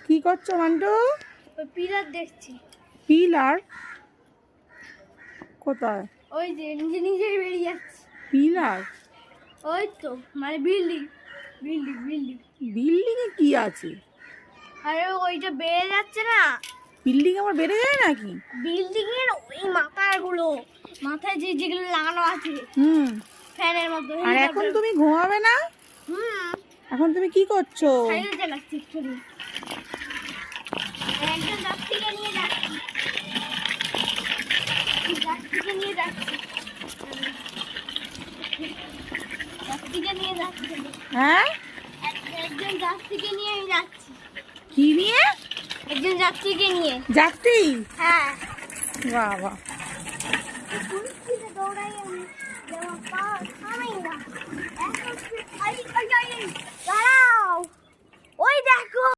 কি করছো মান্টু? ওই পিলার দেখছি। পিলার কোথায়? ওই যে নিজে নিজে বেরিয়ে যাচ্ছে পিলার? ওই তো মানে বিল্ডিং বিল্ডিং বিল্ডিং বিল্ডিং এ কি আছে? আরে ওইটা বেড়ে যাচ্ছে না। বিল্ডিং আমার বেড়ে যায় নাকি? বিল্ডিং এর ওই মাথাগুলো মাথায় যেগুলো লাগানো আছে হুম। ফ্যানের মতো। আর এখন তুমি ঘুমাবে না? এখন তুমি কি করছো? সাইকেল চালাচ্ছি একটু। একজন যাত্রীকে নিয়ে যাচ্ছি। যাত্রীকে নিয়ে যাচ্ছি। যাত্রীকে নিয়ে যাচ্ছি। হ্যাঁ, একজন যাত্রীকে নিয়ে আমি যাচ্ছি। কি নিয়ে? একজন যাত্রীকে নিয়ে যাত্রী? হ্যাঁ। বাহ বাহ।